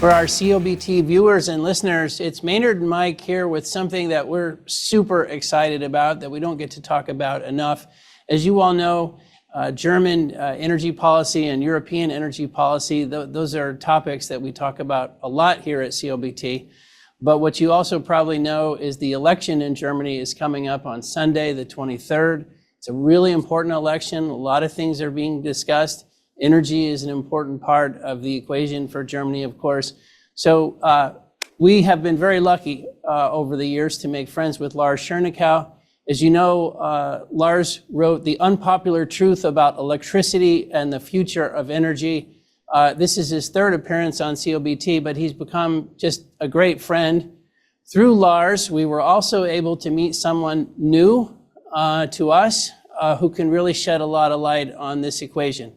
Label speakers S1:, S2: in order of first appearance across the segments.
S1: For our COBT viewers and listeners, it's Maynard and Mike here with something that we're super excited about that we don't get to talk about enough. As you all know, German energy policy and European energy policy, those are topics that we talk about a lot here at COBT. But what you also probably know is the election in Germany is coming up on Sunday, the 23rd. It's a really important election. A lot of things are being discussed. Energy is an important part of the equation for Germany, of course. So we have been very lucky over the years to make friends with Lars Schernikau. As you know, Lars wrote The Unpopular Truth about Electricity and the Future of Energy. This is his third appearance on COBT, but he's become just a great friend. Through Lars, we were also able to meet someone new to us who can really shed a lot of light on this equation.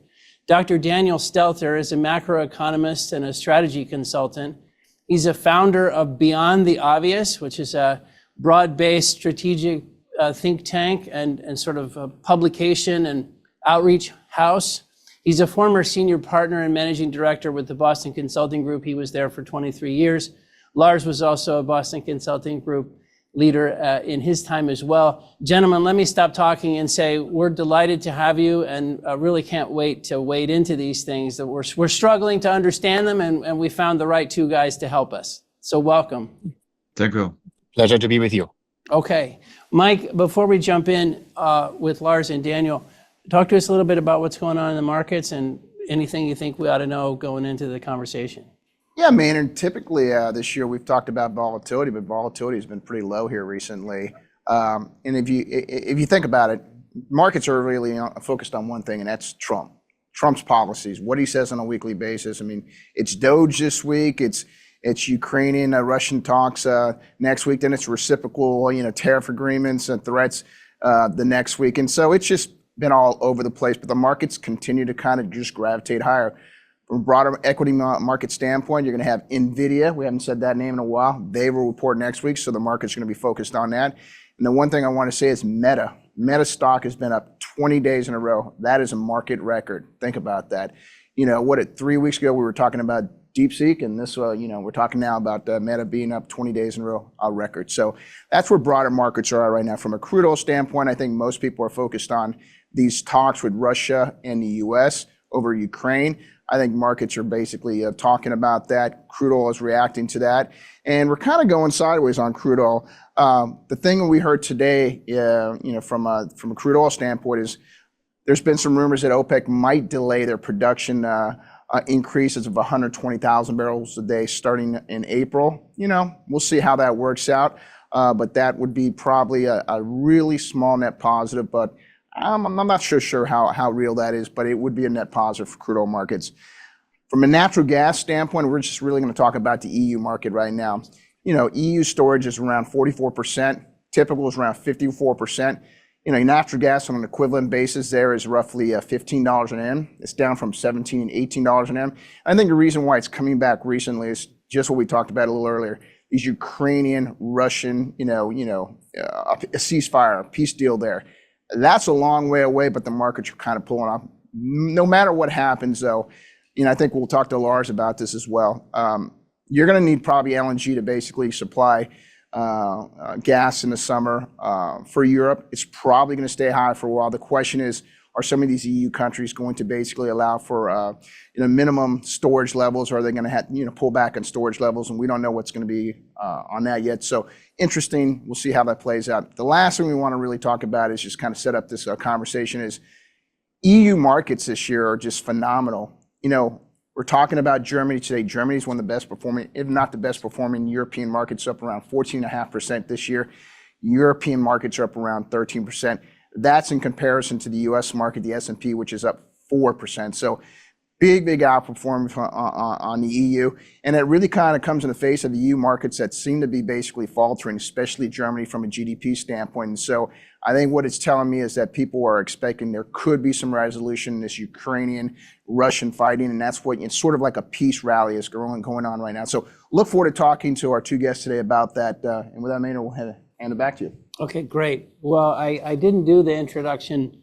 S1: Dr. Daniel Stelter is a macroeconomist and a strategy consultant. He's a founder of Beyond the Obvious, which is a broad-based strategic think tank and sort of a publication and outreach house. He's a former senior partner and managing director with the Boston Consulting Group. He was there for 23 years. Lars was also a Boston Consulting Group leader in his time as well. Gentlemen, let me stop talking and say we're delighted to have you and really can't wait to wade into these things that we're struggling to understand them, and we found the right two guys to help us. So welcome.
S2: Thank you.
S3: Pleasure to be with you.
S1: Okay. Mike, before we jump in with Lars and Daniel, talk to us a little bit about what's going on in the markets and anything you think we ought to know going into the conversation.
S4: Yeah, Maynard, typically this year we've talked about volatility, but volatility has been pretty low here recently. And if you think about it, markets are really focused on one thing, and that's Trump. Trump's policies, what he says on a weekly basis. I mean, it's Doge this week, it's Ukrainian, Russian talks next week, then it's reciprocal, tariff agreements and threats the next week. And so it's just been all over the place, but the markets continue to kind of just gravitate higher. From a broader equity market standpoint, you're going to have NVIDIA. We haven't said that name in a while. They will report next week, so the market's going to be focused on that. And the one thing I want to say is Meta. Meta stock has been up 20 days in a row. That is a market record. Think about that. 3 weeks ago we were talking about DeepSeek, and this, we're talking now about Meta being up 20 days in a row, a record. So that's where broader markets are right now. From a crude oil standpoint, I think most people are focused on these talks with Russia and the U.S. over Ukraine. I think markets are basically talking about that. Crude oil is reacting to that. And we're kind of going sideways on crude oil. The thing we heard today, from a crude oil standpoint is there's been some rumors that OPEC might delay their production increases of 120,000 barrels a day starting in April. We'll see how that works out. But that would be probably a really small net positive, but I'm not sure how real that is, but it would be a net positive for crude oil markets. From a natural gas standpoint, we're just really going to talk about the EU market right now. EU storage is around 44%. Typical is around 54%. Natural gas on an equivalent basis there is roughly $15 an M. It's down from $17, $18 an M. I think the reason why it's coming back recently is just what we talked about a little earlier. These Ukrainian, Russian, a ceasefire, a peace deal there. That's a long way away, but the markets are kind of pulling up. No matter what happens, though, I think we'll talk to Lars about this as well. You're going to need probably LNG to basically supply gas in the summer for Europe. It's probably going to stay high for a while. The question is, are some of these EU countries going to basically allow for minimum storage levels, or are they going to have pull back on storage levels? And we don't know what's going to be on that yet. So interesting. We'll see how that plays out. The last thing we want to really talk about is just kind of set up this conversation is EU markets this year are just phenomenal. We're talking about Germany today. Germany is one of the best performing, if not the best performing European markets, up around 14.5% this year. European markets are up around 13%. That's in comparison to the U.S. market, the S&P, which is up 4%. So big outperformance on the EU. And it really kind of comes in the face of the EU markets that seem to be basically faltering, especially Germany from a GDP standpoint. And so I think what it's telling me is that people are expecting there could be some resolution in this Ukrainian-Russian fighting, and that's what it's sort of like a peace rally is going on right now. So look forward to talking to our two guests today about that. And with that, Maynard, we'll hand it back to you.
S1: Okay, great. Well, I didn't do the introduction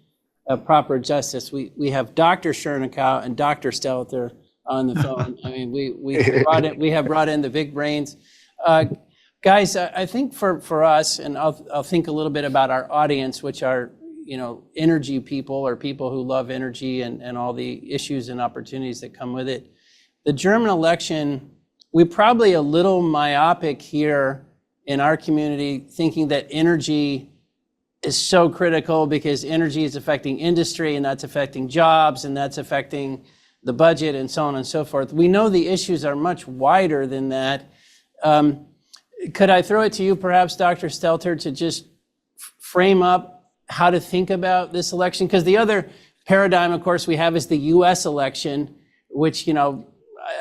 S1: of proper justice. We have Dr. Schernikau and Dr. Stelter. on the phone. I mean, we have brought in the big brains. Guys, I think for us, and I'll think a little bit about our audience, which are, energy people or people who love energy and all the issues and opportunities that come with it. The German election, we're probably a little myopic here in our community, thinking that energy is so critical because energy is affecting industry, and that's affecting jobs, and that's affecting the budget, and so on and so forth. We know the issues are much wider than that. Could I throw it to you, perhaps, Dr. Stelter, to just frame up how to think about this election? Because the other paradigm, of course, we have is the U.S. election, which,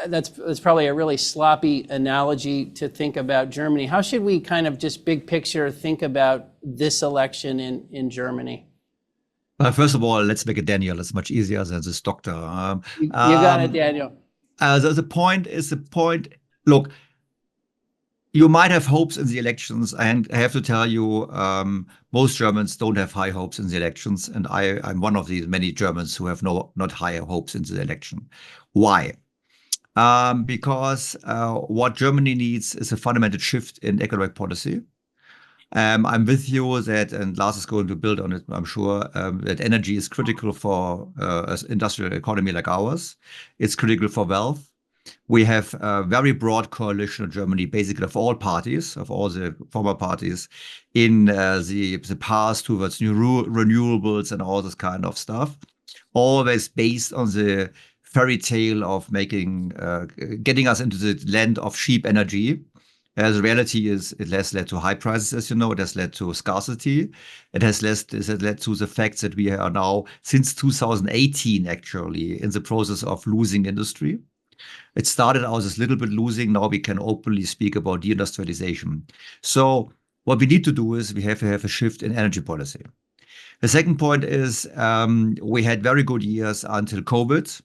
S1: that's probably a really sloppy analogy to think about Germany. How should we kind of just big picture think about this election in Germany?
S2: Well, first of all, let's make it Daniel. It's much easier than this doctor.
S1: You got it, Daniel.
S2: The point is look, you might have hopes in the elections, and I have to tell you, most Germans don't have high hopes in the elections, and I'm one of these many Germans who have not higher hopes in the election. Why? Because what Germany needs is a fundamental shift in economic policy. I'm with you that, and Lars is going to build on it, I'm sure, that energy is critical for an industrial economy like ours. It's critical for wealth. We have a very broad coalition in Germany, basically of all parties, of all the former parties, in the path towards new renewables and all this kind of stuff, always based on the fairy tale of getting us into the land of cheap energy. The reality is it has led to high prices, as you know. It has led to scarcity. It has led to the fact that we are now, since 2018, actually, in the process of losing industry. It started out as a little bit losing. Now we can openly speak about deindustrialization. So what we need to do is we have to have a shift in energy policy. The second point is we had very good years until COVID,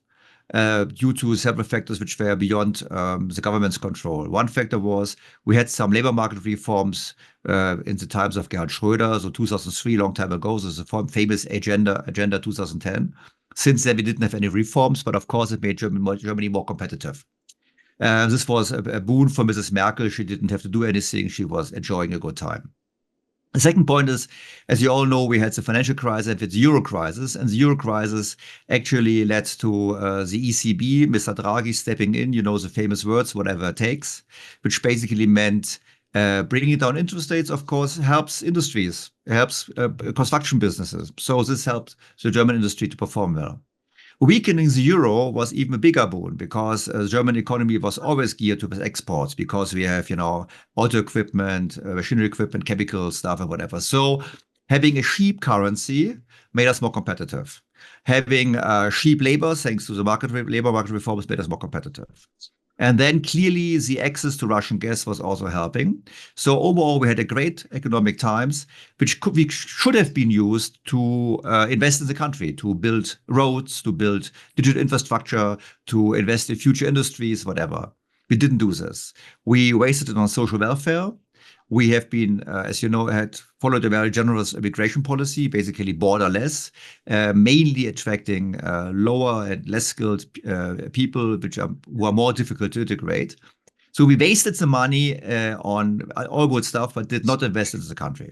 S2: due to several factors which were beyond the government's control. One factor was we had some labor market reforms in the times of Gerhard Schröder, so 2003, long time ago. So the famous agenda 2010. Since then, we didn't have any reforms, but of course, it made Germany more competitive. This was a boon for Mrs. Merkel. She didn't have to do anything. She was enjoying a good time. The second point is, as you all know, we had the financial crisis and the euro crisis, and the euro crisis actually led to the ECB, Mr. Draghi stepping in, the famous words, whatever it takes, which basically meant bringing down interest rates, of course, helps industries, helps construction businesses. So this helped the German industry to perform well. Weakening the euro was even a bigger boon because the German economy was always geared towards exports because we have, auto equipment, machinery equipment, chemical stuff and whatever. So having a cheap currency made us more competitive. Having cheap labor, thanks to the labor market reforms, made us more competitive. And then clearly the access to Russian gas was also helping. So overall, we had a great economic times, which should have been used to invest in the country, to build roads, to build digital infrastructure, to invest in future industries, whatever. We didn't do this. We wasted it on social welfare. We have been, as you know, had followed a very generous immigration policy, basically borderless, mainly attracting lower and less skilled people, who are more difficult to integrate. So we wasted the money on all good stuff, but did not invest into the country.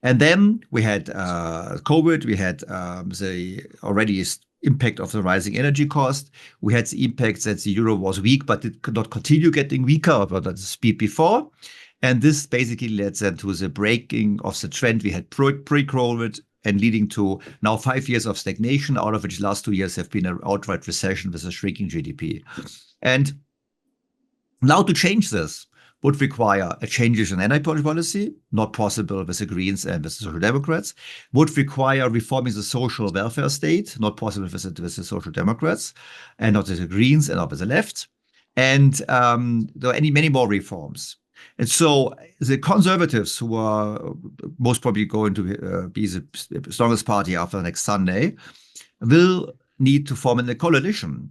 S2: And then we had COVID. We had the already impact of the rising energy cost. We had the impact that the euro was weak, but it could not continue getting weaker at the speed before. And this basically led then to the breaking of the trend we had pre-COVID and leading to now 5 years of stagnation, out of which the last 2 years have been an outright recession with a shrinking GDP. And now to change this would require a change in energy policy, not possible with the Greens and with the Social Democrats, would require reforming the social welfare state, not possible with the Social Democrats, and not with the Greens and not with the left. And there are many more reforms. And so the conservatives, who are most probably going to be the strongest party after next Sunday, will need to form a coalition.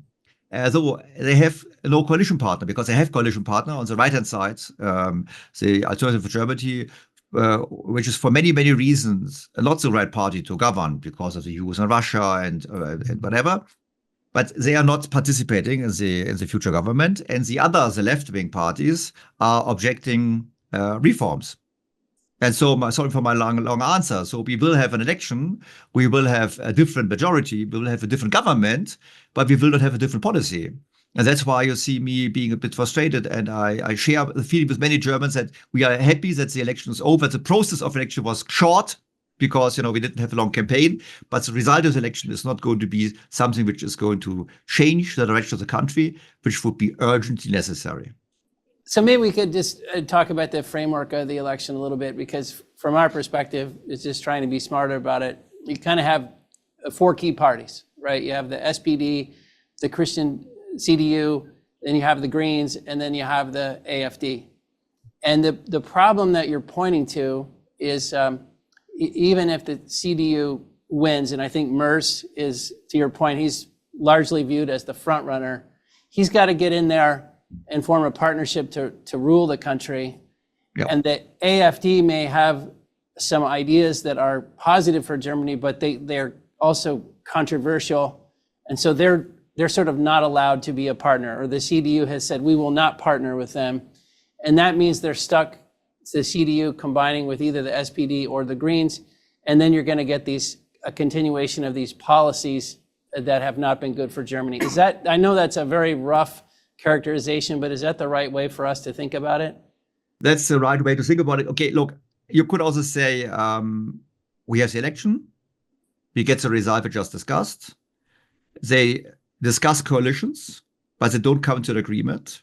S2: Though they have no coalition partner, because they have coalition partner on the right-hand side, the Alternative for Germany, which is for many, many reasons not the right party to govern because of the US and Russia and whatever. but they are not participating in the future government. And the left-wing parties are objecting reforms. And so, sorry for my long answer. So we will have an election, we will have a different majority, we will have a different government, but we will not have a different policy. And that's why you see me being a bit frustrated. And I share the feeling with many Germans that we are happy that the election is over. The process of election was short because, we didn't have a long campaign, but the result of the election is not going to be something which is going to change the direction of the country, which would be urgently necessary.
S1: So maybe we could just talk about the framework of the election a little bit, because from our perspective, it's just trying to be smarter about it. You kind of have 4 key parties, right? You have the SPD, the Christian CDU, then you have the Greens, and then you have the AFD. And the problem that you're pointing to is even if the CDU wins, and I think Merz is, to your point, he's largely viewed as the front runner, he's got to get in there and form a partnership to rule the country. Yep. And the AFD may have some ideas that are positive for Germany, but they're also controversial. And so they're sort of not allowed to be a partner, or the CDU has said, we will not partner with them. And that means they're stuck, the CDU combining with either the SPD or the Greens. And then you're going to get a continuation of these policies that have not been good for Germany. Is that, I know that's a very rough characterization, but is that the right way for us to think about it?
S2: That's the right way to think about it. Okay, look, you could also say we have the election, we get the result we just discussed. They discuss coalitions, but they don't come to an agreement.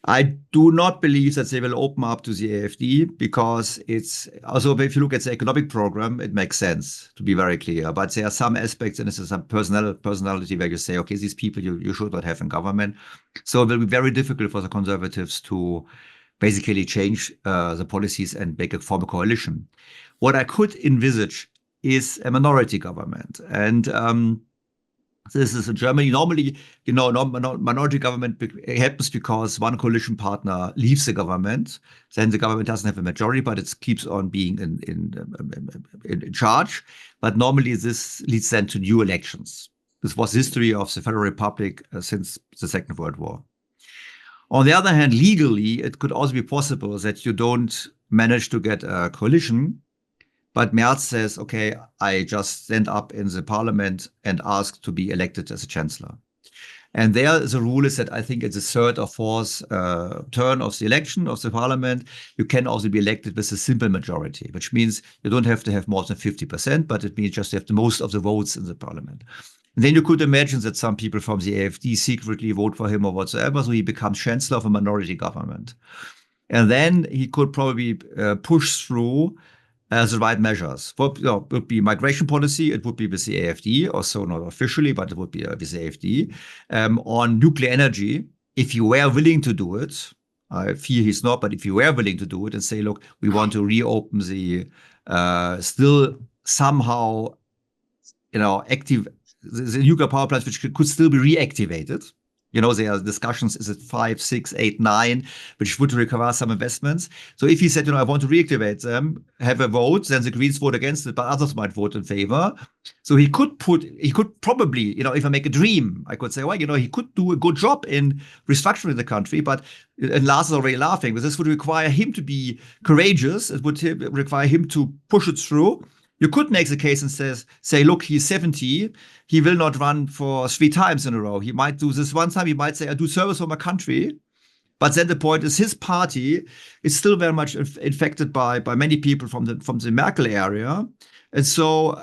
S2: I do not believe that they will open up to the AfD, because it's also, if you look at the economic program, it makes sense, to be very clear. But there are some aspects, and this is some personality where you say, okay, these people you should not have in government. So it will be very difficult for the conservatives to basically change the policies and form a coalition. What I could envisage is a minority government. And this is in Germany. Normally, minority government happens because one coalition partner leaves the government. Then the government doesn't have a majority, but it keeps on being in charge. But normally this leads then to new elections. This was history of the Federal Republic since the Second World War. On the other hand, legally, it could also be possible that you don't manage to get a coalition, but Merz says, okay, I just stand up in the parliament and ask to be elected as a chancellor. And there, the rule is that I think it's the third or fourth turn of the election of the parliament, you can also be elected with a simple majority, which means you don't have to have more than 50%, but it means just you have the most of the votes in the parliament. And then you could imagine that some people from the AfD secretly vote for him or whatsoever, so he becomes chancellor of a minority government. And then he could probably push through the right measures. It would be migration policy, it would be with the AfD, also not officially, but it would be with the AfD. On nuclear energy, if you were willing to do it, I fear he's not, but if you were willing to do it and say, look, we want to reopen the still somehow, active, the nuclear power plants, which could still be reactivated. There are discussions, is it 5, 6, 8, 9, which would require some investments. So if he said, I want to reactivate them, have a vote, then the Greens vote against it, but others might vote in favor. So he could probably, if I make a dream, I could say, well, he could do a good job in restructuring the country, and Lars is already laughing, but this would require him to be courageous. It would require him to push it through. You could make the case and say, look, he's 70. He will not run for 3 times in a row. He might do this one time. He might say, I do service for my country. But then the point is his party is still very much infected by many people from the Merkel area. And so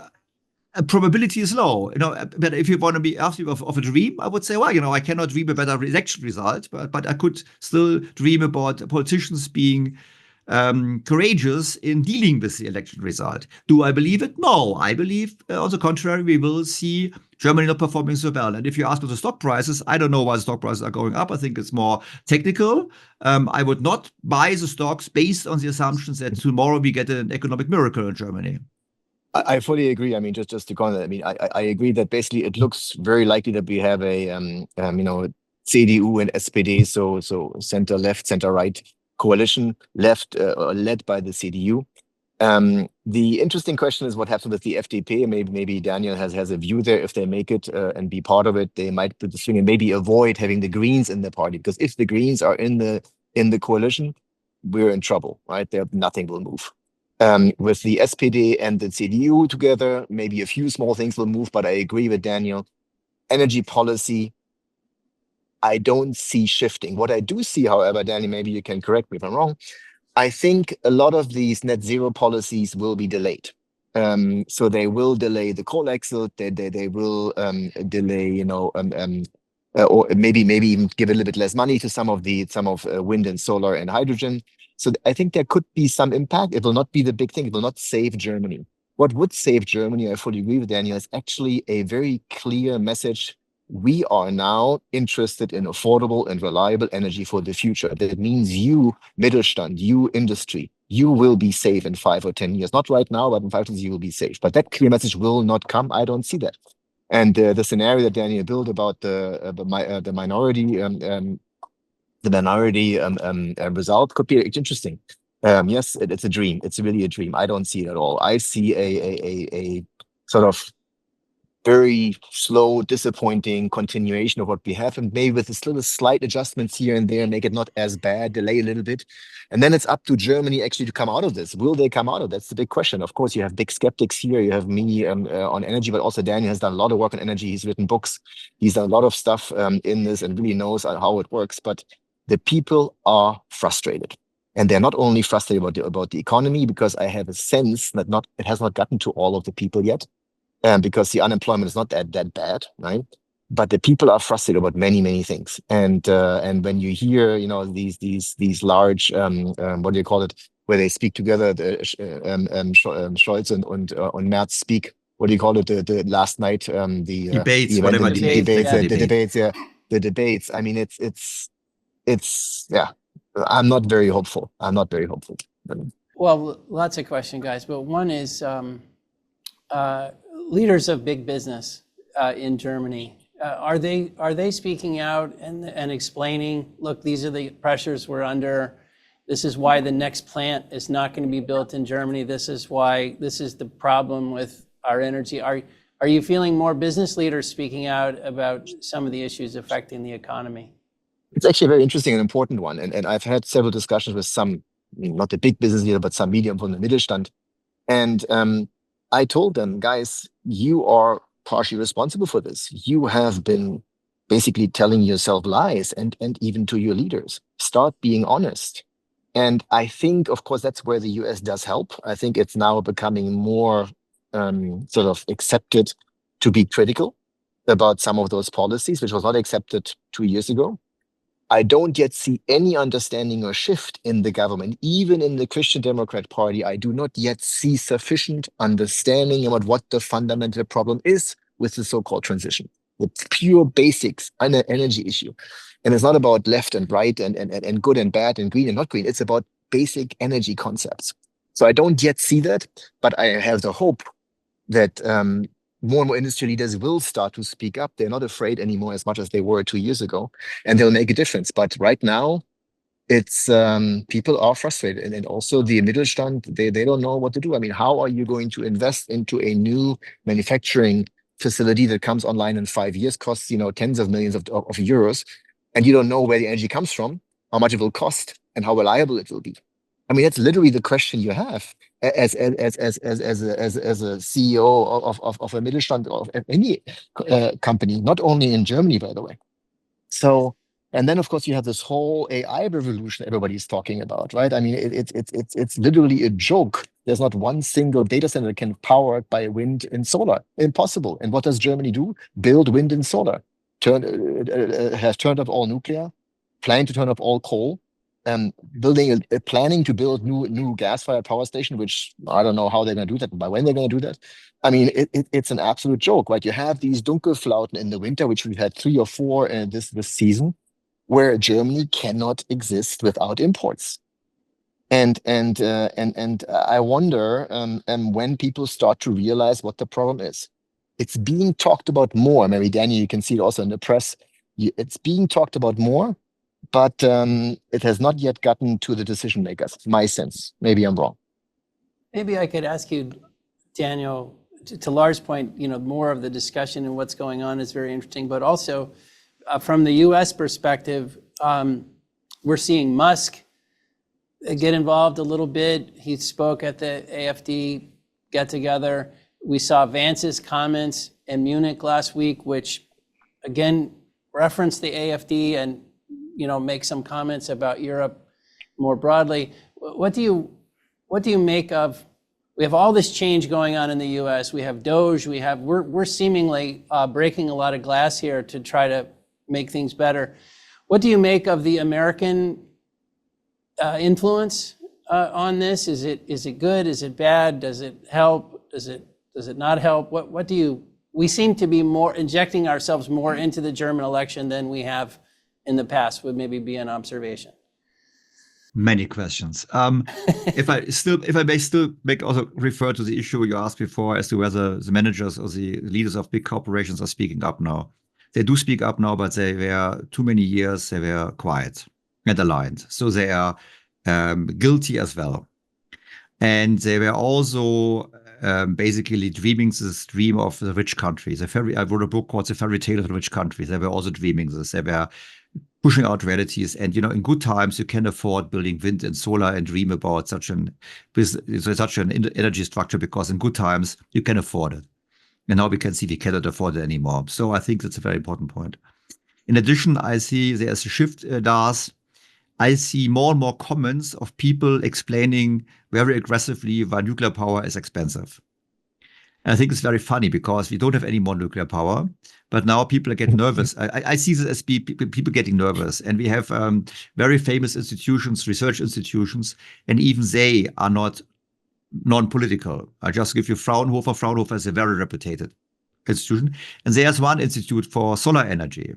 S2: probability is low. But if you want to be asking of a dream, I would say, well, I cannot dream a better election result, but I could still dream about politicians being courageous in dealing with the election result. Do I believe it? No, I believe, on the contrary, we will see Germany not performing so well. And if you ask for the stock prices, I don't know why the stock prices are going up. I think it's more technical. I would not buy the stocks based on the assumptions that tomorrow we get an economic miracle in Germany.
S3: I fully agree. I mean, just to comment, I agree that basically it looks very likely that we have a, CDU and SPD, so center left, center right coalition led by the CDU. The interesting question is what happens with the FDP. Maybe Daniel has a view there. If they make it and be part of it, they might do the swing and maybe avoid having the Greens in the party. Because if the Greens are in the coalition, we're in trouble, right? There, nothing will move. With the SPD and the CDU together, maybe a few small things will move. But I agree with Daniel. Energy policy, I don't see shifting. What I do see, however, Daniel, maybe you can correct me if I'm wrong. I think a lot of these net zero policies will be delayed. So they will delay the coal exit. They will delay, or maybe even give a little bit less money to some of wind and solar and hydrogen. So I think there could be some impact. It will not be the big thing. It will not save Germany. What would save Germany, I fully agree with Daniel, is actually a very clear message. We are now interested in affordable and reliable energy for the future. That means you, Mittelstand, you industry, you will be safe in 5 or 10 years. Not right now, but in 5 years you will be safe. But that clear message will not come. I don't see that. And the scenario that Daniel built about the minority result could be interesting. Yes, it's a dream. It's really a dream. I don't see it at all. I see a sort of very slow, disappointing continuation of what we have, and maybe with a little slight adjustments here and there, make it not as bad, delay a little bit. And then it's up to Germany actually to come out of this. Will they come out of it? That's the big question. Of course, you have big skeptics here. You have me on energy, but also Daniel has done a lot of work on energy. He's written books. He's done a lot of stuff in this and really knows how it works. But the people are frustrated. And they're not only frustrated about the economy, because I have a sense that it has not gotten to all of the people yet. Because the unemployment is not that bad, right? But the people are frustrated about many things, and when you hear, these large, what do you call it, where they speak together, Scholz and Merz speak. What do you call it? The last night,
S2: Debates,
S3: the
S2: whatever
S3: debates, the debates. I mean, it's yeah. I'm not very hopeful.
S1: Well, lots of questions, guys, but one is. Leaders of big business in Germany, are they speaking out and explaining, look, these are the pressures we're under. This is why the next plant is not going to be built in Germany. This is why this is the problem with our energy. Are you feeling more business leaders speaking out about some of the issues affecting the economy?
S3: It's actually a very interesting and important one. And I've had several discussions with some, not the big business leader, but some medium from the Mittelstand. And I told them, guys, you are partially responsible for this. You have been basically telling yourself lies and even to your leaders. Start being honest. And I think, of course, that's where the US does help. I think it's now becoming more sort of accepted to be critical about some of those policies, which was not accepted 2 years ago. I don't yet see any understanding or shift in the government, even in the Christian Democrat Party. I do not yet see sufficient understanding about what the fundamental problem is with the so-called transition, the pure basics on an energy issue. And it's not about left and right and good and bad and green and not green. It's about basic energy concepts. So I don't yet see that, but I have the hope that more and more industry leaders will start to speak up. They're not afraid anymore as much as they were 2 years ago, and they'll make a difference. But right now, it's people are frustrated, and also the Mittelstand, they don't know what to do. I mean, how are you going to invest into a new manufacturing facility that comes online in 5 years, costs tens of millions of euros, and you don't know where the energy comes from, how much it will cost, and how reliable it will be? I mean, that's literally the question you have as a CEO of a Mittelstand, of any company, not only in Germany, by the way. So, and then of course you have this whole AI revolution everybody's talking about, right? I mean, it's literally a joke. There's not one single data center that can power by wind and solar. Impossible. And what does Germany do? Build wind and solar. Has turned off all nuclear, planning to turn off all coal. Planning to build new gas-fired power station, which I don't know how they're going to do that, by when they're going to do that. I mean, it's an absolute joke, right? You have these Dunkelflauten in the winter, which we've had 3 or 4 this season, where Germany cannot exist without imports. And I wonder when people start to realize what the problem is. It's being talked about more. Maybe Daniel, you can see it also in the press. It's being talked about more. But it has not yet gotten to the decision makers, my sense. Maybe I'm wrong.
S1: Maybe I could ask you, Daniel, to Lars' point, more of the discussion and what's going on is very interesting, but also from the US perspective, we're seeing Musk get involved a little bit. He spoke at the AFD get together. We saw Vance's comments in Munich last week, which again referenced the AFD and make some comments about Europe more broadly. What do you make of? We have all this change going on in the U.S. We have Doge. We're seemingly breaking a lot of glass here to try to make things better. What do you make of the American influence on this? Is it good? Is it bad? Does it help? Does it not help? What do you? We seem to be more injecting ourselves more into the German election than we have in the past. Would maybe be an observation.
S2: Many questions. If I may still also refer to the issue you asked before as to whether the managers or the leaders of big corporations are speaking up now. They do speak up now, but they were too many years, they were quiet and aligned. So they are guilty as well. And they were also basically dreaming this dream of the rich countries. I wrote a book called The Fairy Tale of the Rich Countries. They were also dreaming this. They were pushing out realities. And, in good times, you can afford building wind and solar and dream about such an energy structure, because in good times, you can afford it. And now we can see we cannot afford it anymore. So I think that's a very important point. In addition, I see there's a shift, Lars. I see more and more comments of people explaining very aggressively why nuclear power is expensive. And I think it's very funny because we don't have any more nuclear power, but now people get nervous. I see this as people getting nervous. And we have very famous institutions, research institutions, and even they are not non-political. I just give you Fraunhofer. Fraunhofer is a very reputed institution. And there's one institute for solar energy.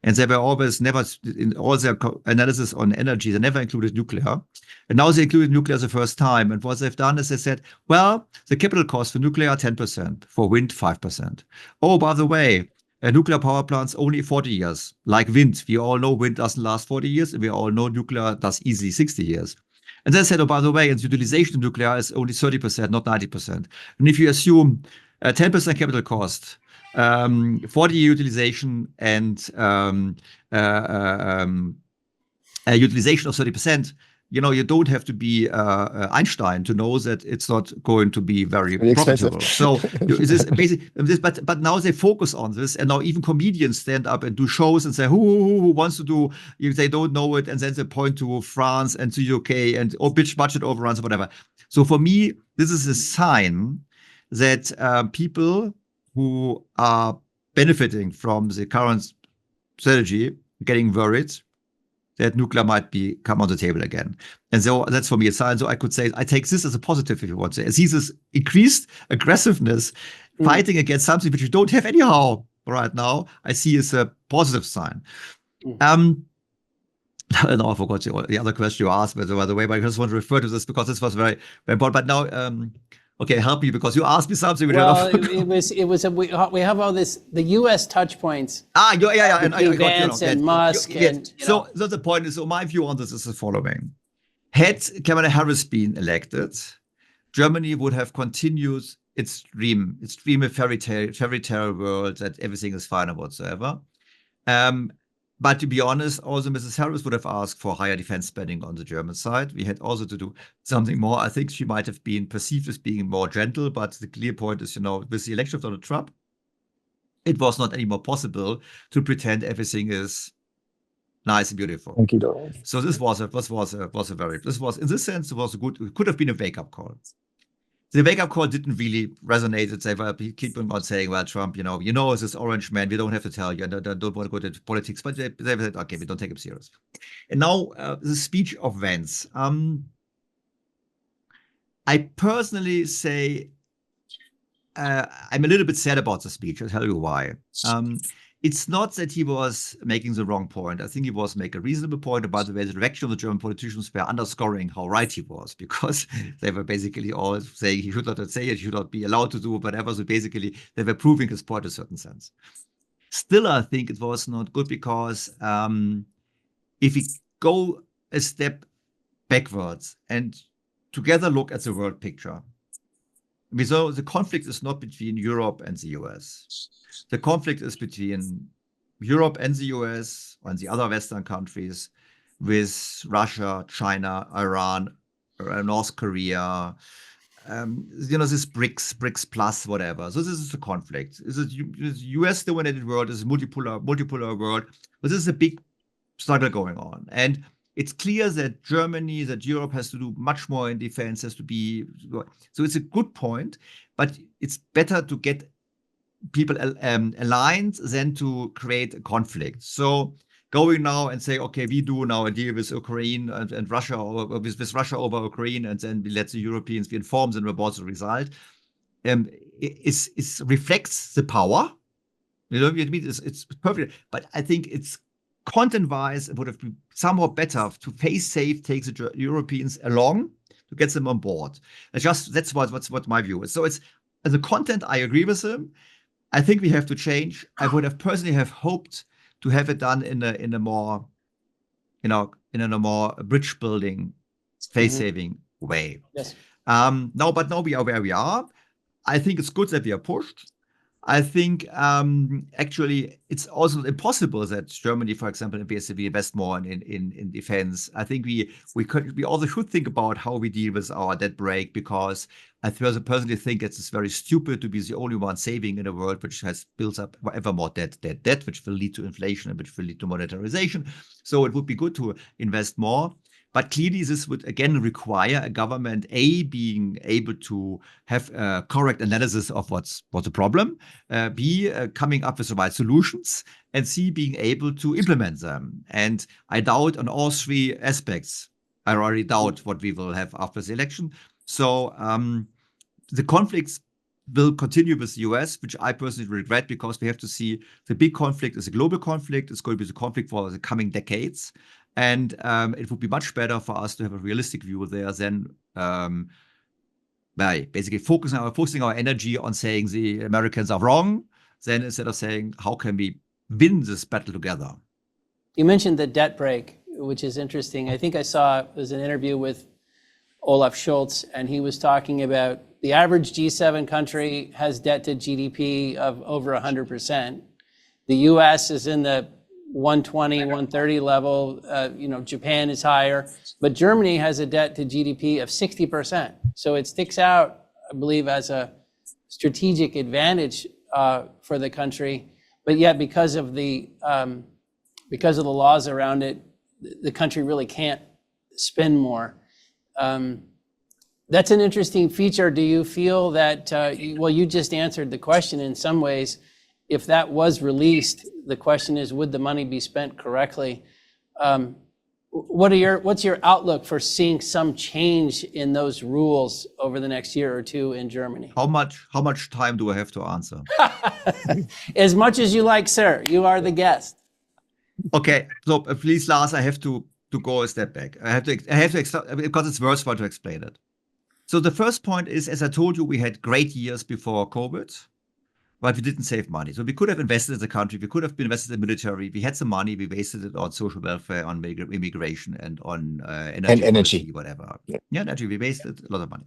S2: And they were always never, in all their analysis on energy, they never included nuclear. And now they included nuclear the first time. And what they've done is they said, well, the capital cost for nuclear, 10%, for wind, 5%. Oh, by the way, a nuclear power plant's only 40 years. Like wind, we all know wind doesn't last 40 years, and we all know nuclear does easily 60 years. And then said, oh, by the way, its utilization of nuclear is only 30%, not 90%. And if you assume a 10% capital cost, 40 utilization and a utilization of 30%, you don't have to be Einstein to know that it's not going to be very profitable. So this basically, but now they focus on this, and now even comedians stand up and do shows and say who wants to do. If they don't know it, and then they point to France and to UK and bitch budget overruns or whatever. So for me, this is a sign that people who are benefiting from the current strategy getting worried that nuclear might come on the table again. And so that's for me a sign. So I could say I take this as a positive, if you want to say. I see this increased aggressiveness fighting against something which you don't have anyhow right now. I see as a positive sign. And I forgot the other question you asked, by the way, but I just want to refer to this because this was very, very important. But now, okay, help me, because you asked me something. Which
S1: we have all this, the U.S. touch points.
S2: Yeah.
S1: And Vance and Musk.
S2: So the point is, so my view on this is the following. Had Kamala Harris been elected, Germany would have continued its dream of fairy tale world that everything is fine and whatsoever. But to be honest, also Mrs. Harris would have asked for higher defense spending on the German side. We had also to do something more. I think she might have been perceived as being more gentle, but the clear point is, with the election of Donald Trump, it was not anymore possible to pretend everything is nice and beautiful.
S3: Thank you, Doris.
S2: So this was in this sense, it was a good, it could have been a wake-up call. The wake-up call didn't really resonate. They were keeping on saying, well, Trump, it's this orange man. We don't have to tell you. I don't want to go into politics. But they said, okay, we don't take him serious. And now the speech of Vance. I personally say I'm a little bit sad about the speech. I'll tell you why. It's not that he was making the wrong point. I think he was making a reasonable point about the way the direction of the German politicians were underscoring how right he was, because they were basically all saying he should not say it, he should not be allowed to do whatever. So basically, they were proving his point in a certain sense. Still, I think it was not good because if we go a step backwards and together look at the world picture, So the conflict is not between Europe and the US. The conflict is between Europe and the US and the other Western countries with Russia, China, Iran, North Korea, this BRICS plus whatever. So this is the conflict. This is US dominated world, this is multipolar world, but this is a big struggle going on. And it's clear that Germany, that Europe has to do much more in defense, has to be, so it's a good point, but it's better to get people aligned than to create a conflict. So going now and say, okay, we do now a deal with Ukraine and Russia, or with Russia over Ukraine, and then we let the Europeans be informed and report the result, it reflects the power. You know what I mean? It's perfect, but I think it's content-wise, it would have been somehow better to face safe, take the Europeans along to get them on board. That's what my view is. So it's as a content, I agree with him. I think we have to change. I would have personally have hoped to have it done in a more, bridge building, face saving way.
S1: Yes.
S2: Now we are where we are. I think it's good that we are pushed. I think actually it's also impossible that Germany, for example, in BSCB invest more in defense. I think we also should think about how we deal with our debt break, because I personally think it's very stupid to be the only one saving in a world which has built up ever more debt, which will lead to inflation and which will lead to monetarization. So it would be good to invest more. But clearly, this would again require a government, A, being able to have a correct analysis of what's the problem, B, coming up with the right solutions, and C, being able to implement them. And I doubt on all three aspects. I already doubt what we will have after the election. So the conflicts will continue with the US, which I personally regret, because we have to see the big conflict is a global conflict. It's going to be the conflict for the coming decades. And it would be much better for us to have a realistic view there than basically focusing our energy on saying the Americans are wrong, then instead of saying, how can we win this battle together?
S1: You mentioned the debt break, which is interesting. I think I saw, it was an interview with Olaf Scholz, and he was talking about the average G7 country has debt to GDP of over 100%. The US is in the 120, 130 level. Japan is higher, but Germany has a debt to GDP of 60%. So it sticks out, I believe, as a strategic advantage for the country. But yet, because of the laws around it, the country really can't spend more. That's an interesting feature. Do you feel that? You just answered the question in some ways. If that was released, the question is, would the money be spent correctly? What's your outlook for seeing some change in those rules over the next year or two in Germany?
S2: How much time do I have to answer?
S1: As much as you like, sir. You are the guest.
S2: Okay, so please, Lars, I have to go a step back. I have to because it's worthwhile to explain it. So the first point is, as I told you, we had great years before COVID, but we didn't save money. So we could have invested in the country. We could have been invested in the military. We had some money. We wasted it on social welfare, on immigration, and on energy, whatever. Yeah, energy. We wasted a lot of money.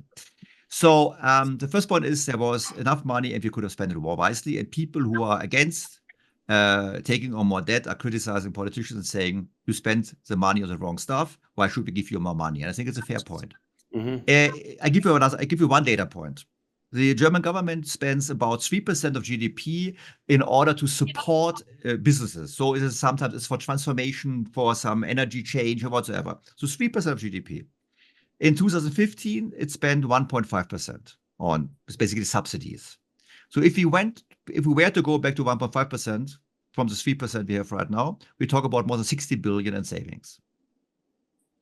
S2: So the first point is there was enough money and we could have spent it more wisely. And people who are against taking on more debt are criticizing politicians and saying, you spent the money on the wrong stuff. Why should we give you more money? And I think it's a fair point. I give you one data point. The German government spends about 3% of GDP in order to support businesses. So sometimes it's for transformation, for some energy change or whatsoever. So 3% of GDP. In 2015, it spent 1.5% on basically subsidies. So if we were to go back to 1.5% from the 3% we have right now, we talk about more than 60 billion in savings.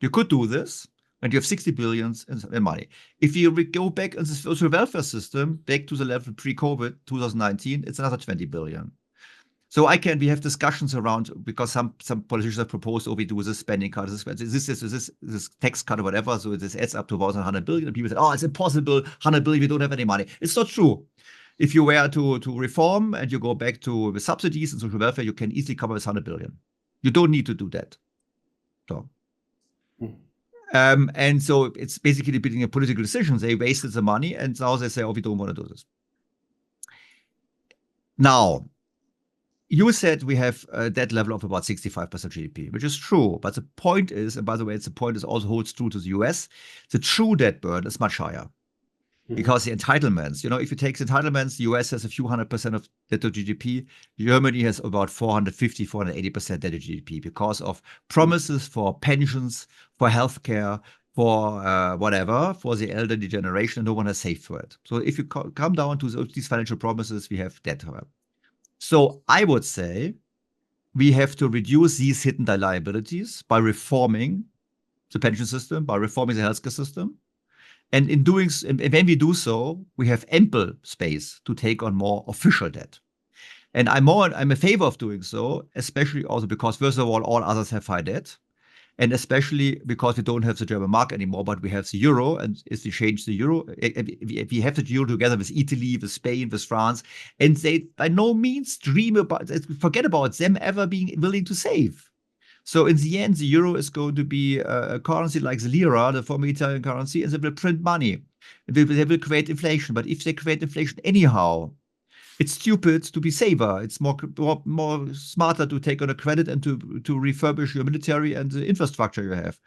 S2: You could do this, and you have 60 billion in money. If you go back in the social welfare system, back to the level pre-COVID, 2019, it's another 20 billion. So we have discussions around, because some politicians have proposed, we do this spending cut, this tax cut or whatever, so this adds up to about 100 billion. And people say, it's impossible, 100 billion, we don't have any money. It's not true. If you were to reform and you go back to the subsidies and social welfare, you can easily cover this 100 billion. You don't need to do that. So. And so it's basically being a political decision. They wasted the money, and now they say, oh, we don't want to do this. Now, you said we have a debt level of about 65% GDP, which is true. But the point is, and by the way, the point is also holds true to the US, the true debt burden is much higher. Because the entitlements, if you take the entitlements, the US has a few 100% of debt to GDP. Germany has about 450, 480% debt to GDP because of promises for pensions, for healthcare, for whatever, for the elderly generation. No one has saved for it. So if you come down to these financial promises, we have debt. So I would say we have to reduce these hidden liabilities by reforming the pension system, by reforming the healthcare system. And in doing, when we do so, we have ample space to take on more official debt. And I'm in favor of doing so, especially also because, first of all others have high debt. And especially because we don't have the German mark anymore, but we have the euro. And if we change the euro, we have the euro together with Italy, with Spain, with France. And they by no means forget about them ever being willing to save. So in the end, the euro is going to be a currency like the lira, the former Italian currency, and they will print money. They will create inflation. But if they create inflation anyhow, it's stupid to be saver. It's more smarter to take on a credit and to refurbish your military and the infrastructure you have.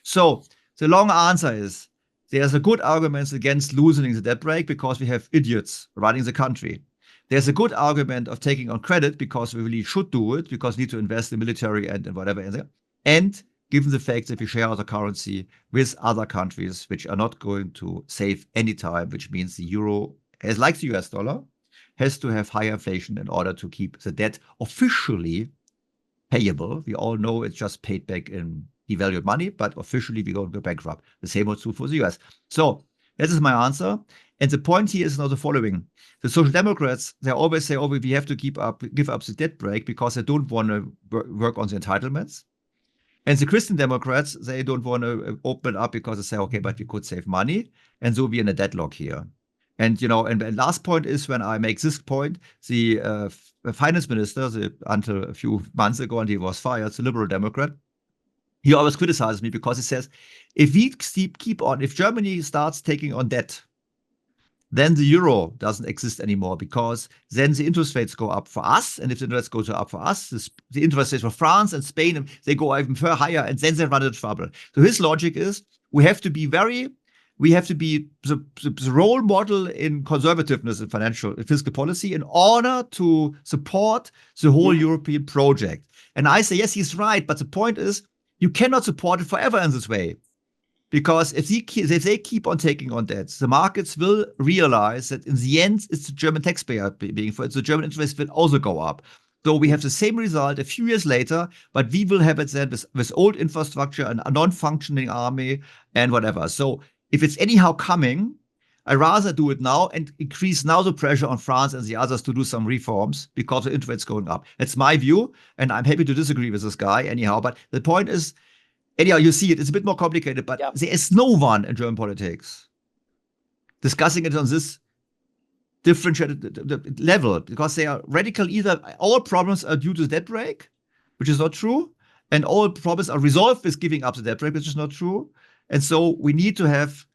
S2: So the long answer is there's a good argument against loosening the debt brake because we have idiots running the country. There's a good argument of taking on credit because we really should do it, because we need to invest in military and whatever. And given the fact that we share our currency with other countries which are not going to save any time, which means the euro, as like the US dollar, has to have higher inflation in order to keep the debt officially payable. We all know it's just paid back in devalued money, but officially we go bankrupt. The same was true for the US. So that is my answer. And the point here is now the following. The Social Democrats, they always say, oh, we have to give up the debt brake because they don't want to work on the entitlements. And the Christian Democrats, they don't want to open it up because they say, okay, but we could save money. And so we're in a deadlock here. And, and last point is when I make this point, the finance minister, until a few months ago, and he was fired, the Liberal Democrat, he always criticizes me because he says, if we keep on, if Germany starts taking on debt, then the euro doesn't exist anymore because then the interest rates go up for us. And if the interest goes up for us, the interest rates for France and Spain, they go even higher and then they run into trouble. So his logic is we have to be the role model in conservativeness in fiscal policy in order to support the whole European project. And I say, yes, he's right. But the point is, you cannot support it forever in this way. Because if they keep on taking on debts, the markets will realize that in the end, it's the German taxpayer being for it. The German interest will also go up. So we have the same result a few years later, but we will have it then with old infrastructure and a non-functioning army and whatever. So if it's anyhow coming, I rather do it now and increase now the pressure on France and the others to do some reforms because the interest is going up. That's my view, and I'm happy to disagree with this guy anyhow. But the point is, anyhow, you see it's a bit more complicated, but there is no one in German politics discussing it on this differentiated level because they are radical. Either all problems are due to the debt brake, which is not true, and all problems are resolved with giving up the debt brake, which is not true. And so we need to have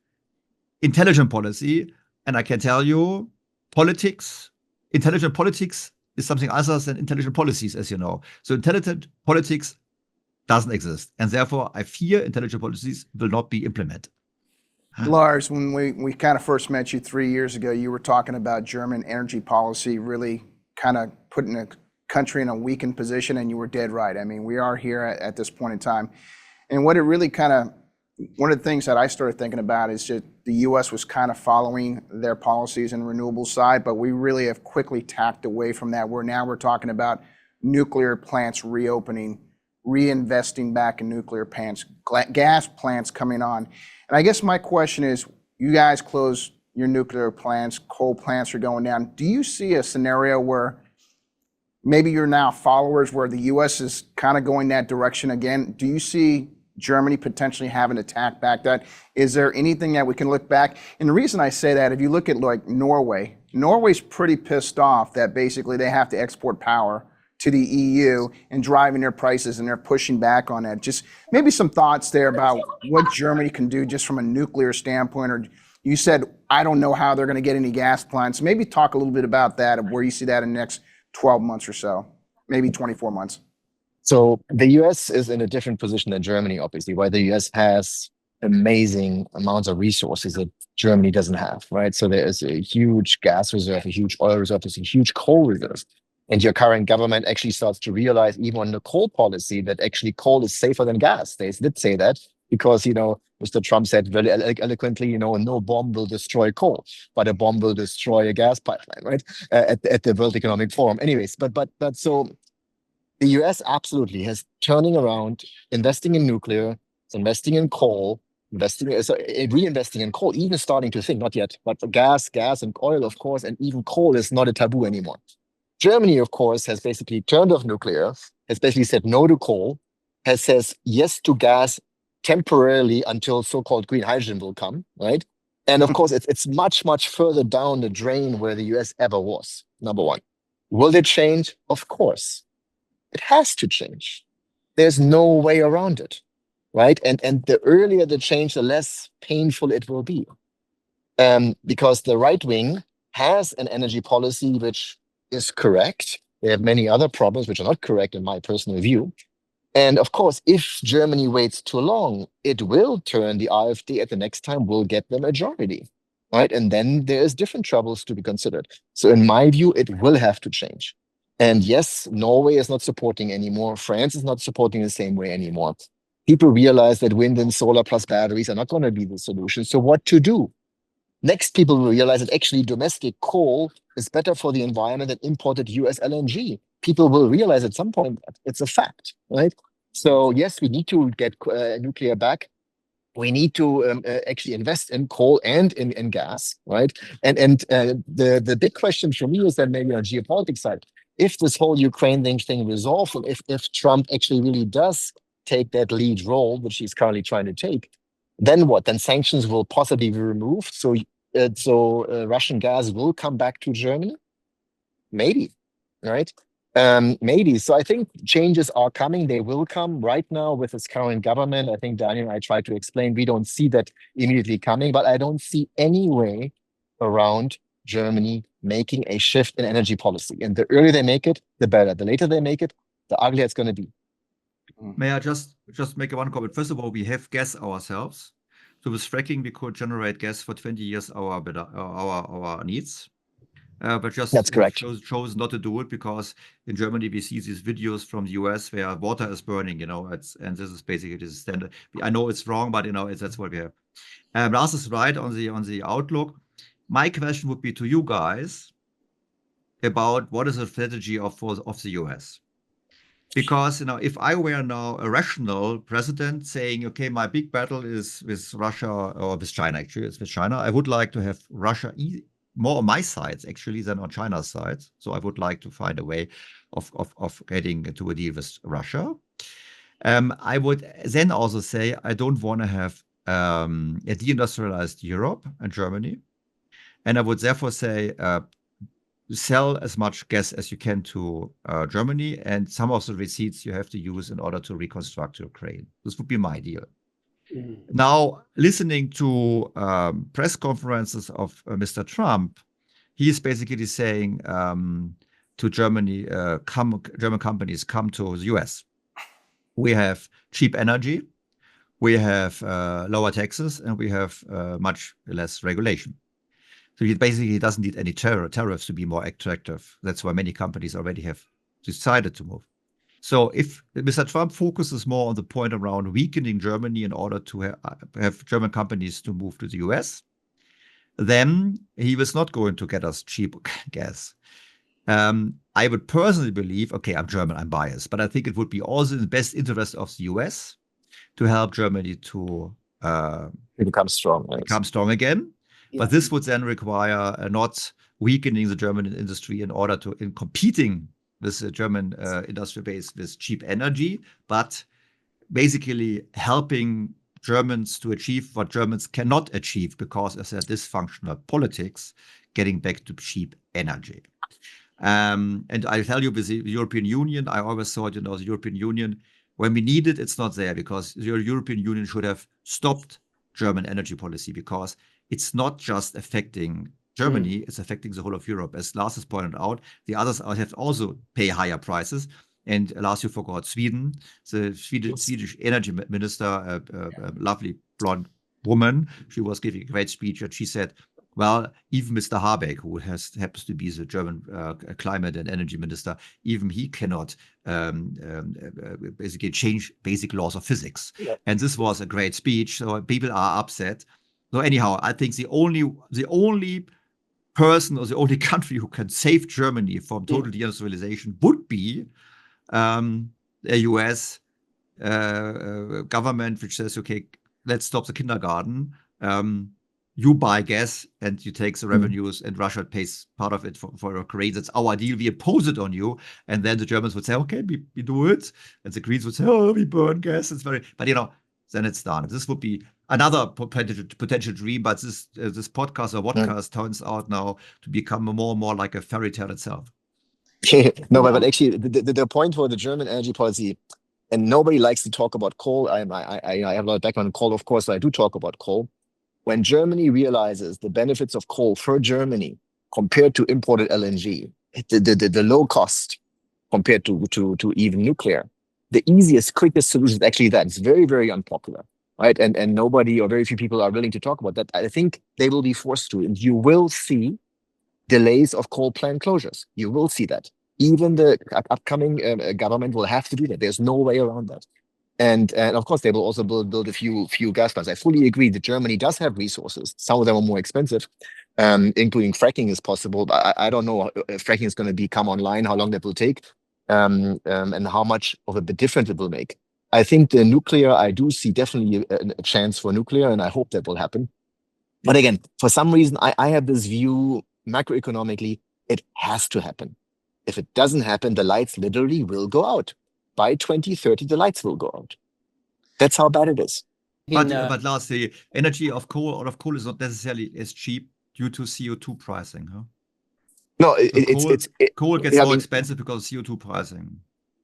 S2: intelligent policy. And I can tell you, intelligent politics is something other than intelligent policies, as you know. So intelligent politics doesn't exist. And therefore, I fear intelligent policies will not be implemented.
S4: Lars, when we kind of first met you 3 years ago, you were talking about German energy policy really kind of putting a country in a weakened position, and you were dead right. I mean, we are here at this point in time. And what it really one of the things that I started thinking about is that the U.S. was kind of following their policies in the renewable side, but we really have quickly tacked away from that. We're talking about nuclear plants reopening, reinvesting back in nuclear plants, gas plants coming on. And I guess my question is, you guys close your nuclear plants, coal plants are going down. Do you see a scenario where maybe you're now followers where the U.S. is kind of going that direction again? Do you see Germany potentially having to tack back that? Is there anything that we can look back? And the reason I say that, if you look at like Norway's pretty pissed off that basically they have to export power to the EU and driving their prices, and they're pushing back on that. Just maybe some thoughts there about what Germany can do just from a nuclear standpoint. Or you said, I don't know how they're going to get any gas plants. Maybe talk a little bit about that, of where you see that in the next 12 months or so, maybe 24 months.
S3: So the US is in a different position than Germany, obviously, where the US has amazing amounts of resources that Germany doesn't have, right? So there is a huge gas reserve, a huge oil reserve, there's a huge coal reserve. And your current government actually starts to realize, even on the coal policy, that actually coal is safer than gas. They did say that because, Mr. Trump said very eloquently, no bomb will destroy coal, but a bomb will destroy a gas pipeline, right? At the World Economic Forum. Anyways, but so the US absolutely has turning around, investing in nuclear, investing in coal, reinvesting in coal, even starting to think, not yet, but gas and oil, of course, and even coal is not a taboo anymore. Germany, of course, has basically turned off nuclear, has basically said no to coal, says yes to gas temporarily until so-called green hydrogen will come, right? And of course, it's much, much further down the drain where the US ever was, number one. Will it change? Of course. It has to change. There's no way around it, right? And the earlier the change, the less painful it will be. Because the right wing has an energy policy which is correct. They have many other problems which are not correct in my personal view. And of course, if Germany waits too long, it will turn the AfD at the next time, will get the majority, right? And then there's different troubles to be considered. So in my view, it will have to change. And yes, Norway is not supporting anymore. France is not supporting the same way anymore. People realize that wind and solar plus batteries are not going to be the solution. So what to do? Next, people will realize that actually domestic coal is better for the environment than imported US LNG. People will realize at some point that it's a fact, right? So yes, we need to get nuclear back. We need to actually invest in coal and in gas, right? And the big question for me is that maybe on geopolitics side, if this whole Ukraine thing resolves, and if Trump actually really does take that lead role, which he's currently trying to take, then what? Then sanctions will possibly be removed. So Russian gas will come back to Germany? Maybe, right? Maybe. So I think changes are coming. They will come right now with this current government. I think Daniel and I tried to explain, we don't see that immediately coming, but I don't see any way around Germany making a shift in energy policy. And the earlier they make it, the better. The later they make it, the uglier it's going to be.
S2: May I just make one comment? First of all, we have gas ourselves. So with fracking, we could generate gas for 20 years our needs. But just
S3: That's correct.
S2: chose not to do it because in Germany we see these videos from the US where water is burning, and this is basically the standard. I know it's wrong, but that's what we have. Lars is right on the outlook. My question would be to you guys about what is the strategy of the US. Because if I were now a rational president saying, okay, my big battle is with Russia or with China, actually, it's with China. I would like to have Russia more on my side, actually, than on China's side. So I would like to find a way of getting to a deal with Russia. I would then also say I don't want to have a deindustrialized Europe and Germany. And I would therefore say sell as much gas as you can to Germany, and some of the receipts you have to use in order to reconstruct Ukraine. This would be my deal. Now, listening to press conferences of Mr. Trump, he is basically saying to Germany, German companies, come to the US. We have cheap energy, we have lower taxes, and we have much less regulation. So he basically doesn't need any tariffs to be more attractive. That's why many companies already have decided to move. So if Mr. Trump focuses more on the point around weakening Germany in order to have German companies to move to the US, then he was not going to get us cheap gas. I would personally believe, okay, I'm German, I'm biased, but I think it would be also in the best interest of the US to help Germany to
S3: become strong.
S2: Become strong again. Yeah. But this would then require not weakening the German industry in order to, in competing with the German industry base with cheap energy, but basically helping Germans to achieve what Germans cannot achieve because of their dysfunctional politics, getting back to cheap energy. And I tell you, with the European Union, I always thought, the European Union, when we need it, it's not there, because the European Union should have stopped German energy policy, because it's not just affecting Germany, it's affecting the whole of Europe. As Lars has pointed out, the others have to also pay higher prices. And Lars, you forgot Sweden, the Swedish energy minister, a lovely blonde woman. She was giving a great speech, and she said, well, even Mr. Habeck, who happens to be the German climate and energy minister, even he cannot basically change basic laws of physics.
S3: Yeah.
S2: And this was a great speech. So people are upset. So anyhow, I think the only person or the only country who can save Germany from total deindustrialization would be a US government, which says, okay, let's stop the kindergarten. You buy gas and you take the revenues, and Russia pays part of it for Ukraine. That's our deal. We impose it on you. And then the Germans would say, okay, we do it. And the Greens would say, oh, we burn gas. But then it's done. This would be another potential dream. But this podcast or podcast turns out now to become more and more like a fairy tale itself.
S3: No, but actually, the point for the German energy policy, and nobody likes to talk about coal. I have a lot of background in coal, of course, so I do talk about coal. When Germany realizes the benefits of coal for Germany compared to imported LNG, the low cost compared to even nuclear, the easiest, quickest solution is actually that. It's very, very unpopular, right? And nobody or very few people are willing to talk about that. I think they will be forced to, and you will see delays of coal plant closures. You will see that. Even the upcoming government will have to do that. There's no way around that. And of course, they will also build a few gas plants. I fully agree that Germany does have resources. Some of them are more expensive, including fracking is possible. But I don't know if fracking is going to come online, how long that will take, and how much of a difference it will make. I think the nuclear, I do see definitely a chance for nuclear, and I hope that will happen. But again, for some reason, I have this view macroeconomically, it has to happen. If it doesn't happen, the lights literally will go out. By 2030, the lights will go out. That's how bad it is.
S2: But Lars, the energy out of coal is not necessarily as cheap due to CO2 pricing, huh?
S3: No,
S2: coal gets more expensive because of CO2 pricing.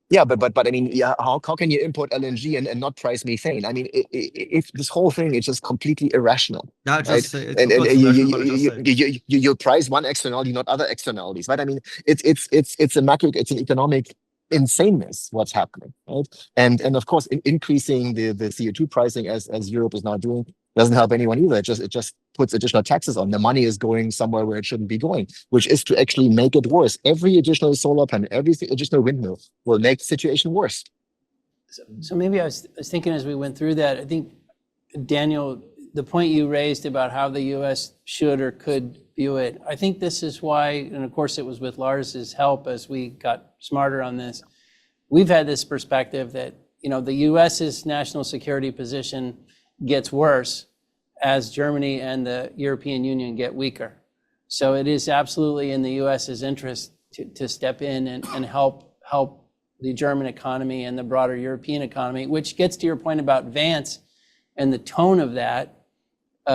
S3: Yeah, but I mean, yeah, how can you import LNG and not price methane? I mean, if this whole thing is just completely irrational.
S2: Yeah,
S3: right? And you price one externality, not other externalities, right? I mean, it's an economic insaneness what's happening, right? And of course, increasing the CO2 pricing as Europe is now doing doesn't help anyone either. It just puts additional taxes on. The money is going somewhere where it shouldn't be going, which is to actually make it worse. Every additional solar panel, every additional windmill will make the situation worse.
S1: So maybe I was thinking as we went through that, I think, Daniel, the point you raised about how the U.S. should or could view it, I think this is why, and of course it was with Lars's help as we got smarter on this, we've had this perspective that, the U.S.'s national security position gets worse as Germany and the European Union get weaker. So it is absolutely in the U.S.'s interest to step in and help the German economy and the broader European economy, which gets to your point about Vance and the tone of that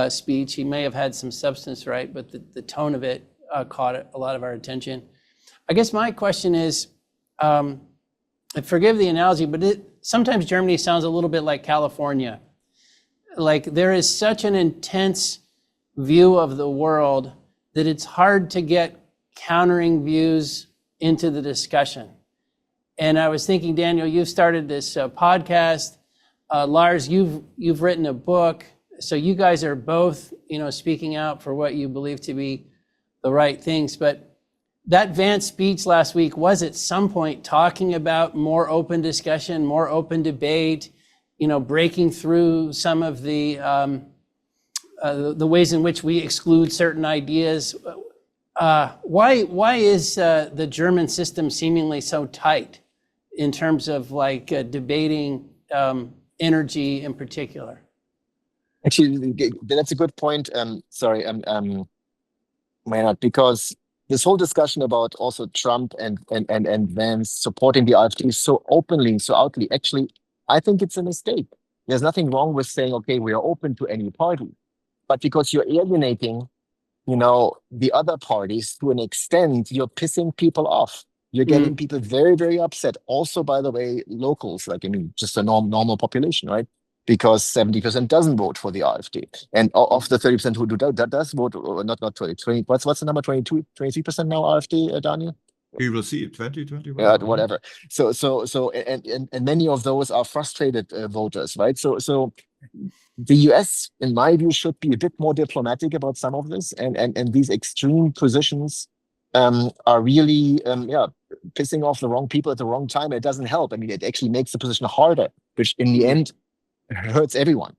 S1: speech. He may have had some substance, right? But the tone of it caught a lot of our attention. I guess my question is, forgive the analogy, but sometimes Germany sounds a little bit like California. Like there is such an intense view of the world that it's hard to get countering views into the discussion. And I was thinking, Daniel, you've started this podcast. Lars, you've written a book. So you guys are both, speaking out for what you believe to be the right things. But that Vance speech last week was at some point talking about more open discussion, more open debate, breaking through some of the ways in which we exclude certain ideas. Why is the German system seemingly so tight in terms of debating energy in particular?
S3: Actually, that's a good point. Sorry, Maynard, because this whole discussion about also Trump and Vance supporting the AfD so openly, so outly, actually, I think it's a mistake. There's nothing wrong with saying, okay, we are open to any party, but because you're alienating the other parties, to an extent, you're pissing people off. You're getting people very, very upset. Also, by the way, locals, just a normal population, right? Because 70% doesn't vote for the AfD. And of the 30% who does vote, not 20, what's the number, 22, 23% now AfD, Daniel?
S2: We will see 2020.
S3: Whatever. So, and many of those are frustrated voters, right? So the US, in my view, should be a bit more diplomatic about some of this, and these extreme positions are really pissing off the wrong people at the wrong time. It doesn't help. I mean, it actually makes the position harder, which in the end hurts everyone.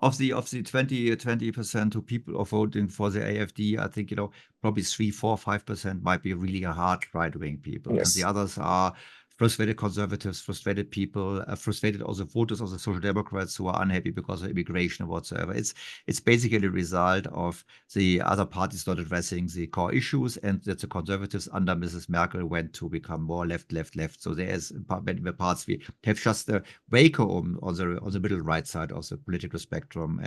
S2: Of the 20% who people are voting for the AfD, I think probably 3, 4, 5% might be really hard right-wing people,
S3: Yes.
S2: and the others are frustrated conservatives, frustrated people, frustrated also voters of the Social Democrats who are unhappy because of immigration or whatsoever. It's basically a result of the other parties not addressing the core issues, and that the conservatives under Mrs. Merkel went to become more left. So there is many parts we have just a vacuum on the middle right side of the political spectrum,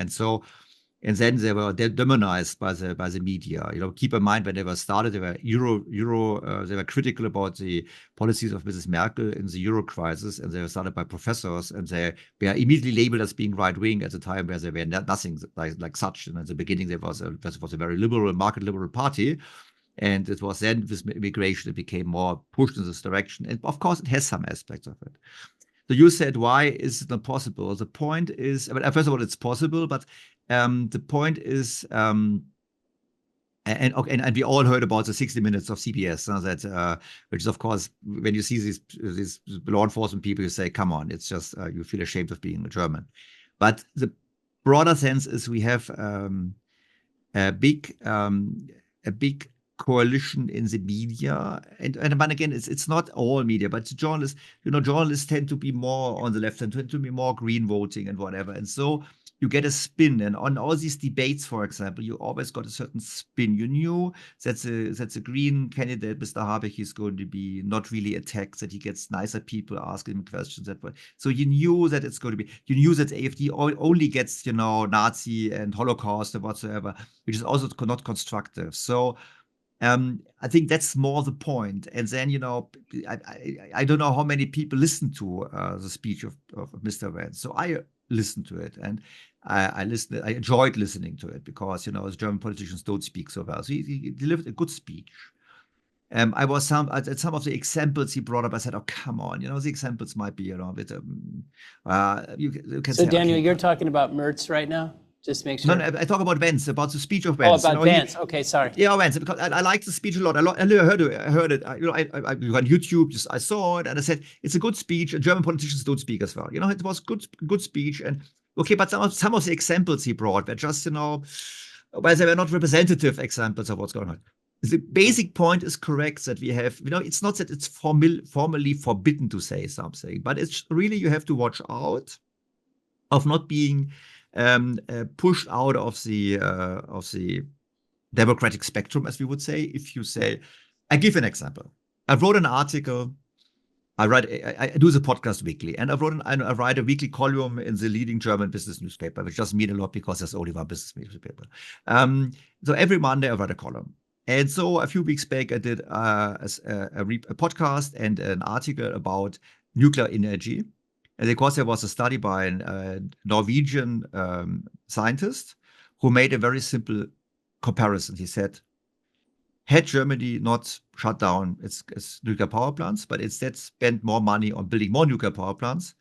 S2: and then they were demonized by the media. Keep in mind when they were started, they were they were critical about the policies of Mrs. Merkel in the Euro crisis, and they were started by professors, and they were immediately labeled as being right wing at the time where they were nothing like such. And at the beginning, there was a very liberal, market liberal party. And it was then with immigration, it became more pushed in this direction. And of course, it has some aspects of it. So you said, why is it not possible? The point is, first of all, it's possible, but the point is, and we all heard about the 60 Minutes of CBS, which is, of course, when you see these law enforcement people, you say, come on, it's just, you feel ashamed of being a German. But the broader sense is we have a big coalition in the media, and again, it's not all media, but journalists tend to be more on the left and tend to be more green voting and whatever, and so you get a spin. And on all these debates, for example, you always got a certain spin. You knew that the green candidate, Mr. Habeck, is going to be not really attacked, that he gets nicer people asking him questions. So you knew that it's going to be. You knew that AfD only gets Nazi and Holocaust and whatsoever, which is also not constructive. So I think that's more the point. And then, I don't know how many people listen to the speech of Mr. Vance. So I listened to it, and I enjoyed listening to it because, as German politicians don't speak so well. So he delivered a good speech. I was at some of the examples he brought up. I said, "Oh, come on! The examples might be, a bit." You can
S1: so,
S2: say,
S1: Daniel, you're talking about Mertz right now. Just make sure.
S2: No, I talk about Vance, about the speech of Vance.
S1: Oh, about Vance. Okay, sorry.
S2: Yeah, Vance, because I like the speech a lot. I heard it. I on YouTube. I saw it, and I said it's a good speech. And German politicians don't speak as well. It was good speech. And okay, but some of the examples he brought were just well, they were not representative examples of what's going on. The basic point is correct that we have. It's not that it's formally forbidden to say something, but it's really you have to watch out of not being pushed out of the democratic spectrum, as we would say. If you say, I give an example. I wrote an article. I do the podcast weekly, and I write a weekly column in the leading German business newspaper, which doesn't mean a lot because there's only one business newspaper. So every Monday I write a column. And so a few weeks back, I did a podcast and an article about nuclear energy. And of course, there was a study by a Norwegian scientist who made a very simple comparison. He said, had Germany not shut down its nuclear power plants, but instead spent more money on building more nuclear power plants,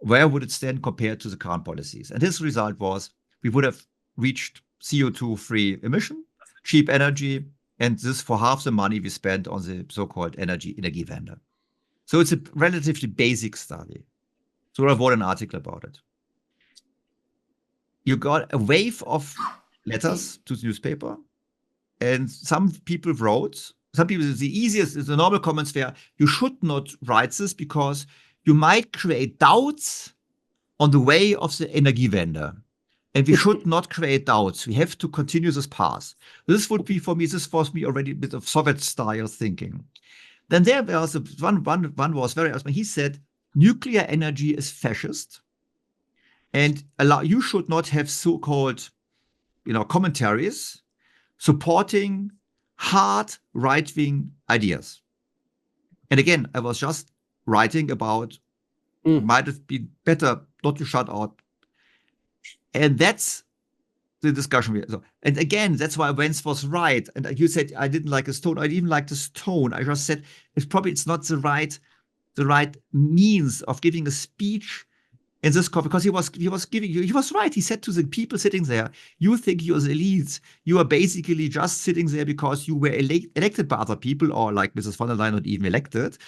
S2: where would it stand compared to the current policies? And his result was we would have reached CO2-free emission, cheap energy, and this for half the money we spent on the so-called Energiewende. So it's a relatively basic study. So I wrote an article about it. You got a wave of letters to the newspaper, and some people wrote, the normal comments were, you should not write this because you might create doubts on the way of the Energiewende. And we should not create doubts. We have to continue this path. This was me already a bit of Soviet-style thinking. Then there was one was very, he said, nuclear energy is fascist, and you should not have so-called, commentaries supporting hard right-wing ideas. And again, I was just writing about might have been better not to shut out. And that's the discussion. And again, that's why Vance was right. And you said I didn't like his tone. I didn't like this tone. I just said it's not the right means of giving a speech in this court, because he was right. He said to the people sitting there, you think you're the elites. You are basically just sitting there because you were elected by other people, or like Mrs. von der Leyen, not even elected.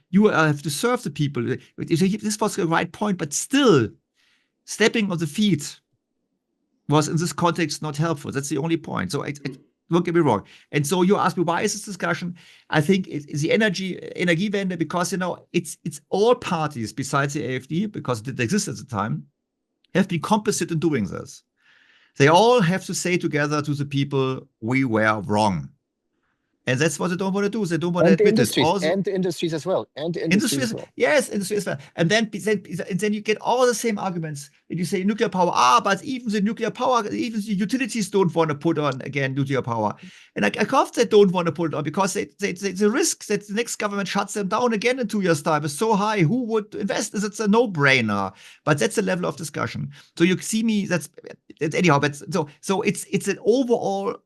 S2: You have to serve the people. This was the right point, but still, stepping on the feet was in this context not helpful. That's the only point. So don't get me wrong. And so you ask me, why is this discussion? I think it's the Energiewende, because, it's all parties besides the AfD, because it didn't exist at the time, have been complicit in doing this. They all have to say together to the people, we were wrong. And that's what they don't want to do. They don't want to admit this.
S3: And the industries as well.
S2: Industry as well. Yes, industry as well. And then you get all the same arguments. And you say nuclear power. But even the nuclear power, even the utilities don't want to put on, again, nuclear power. And I course they don't want to put it on, because the risk that the next government shuts them down again in 2 years' time is so high. Who would invest? It's a no-brainer. But that's the level of discussion. So you see me, anyhow, but so it's an overall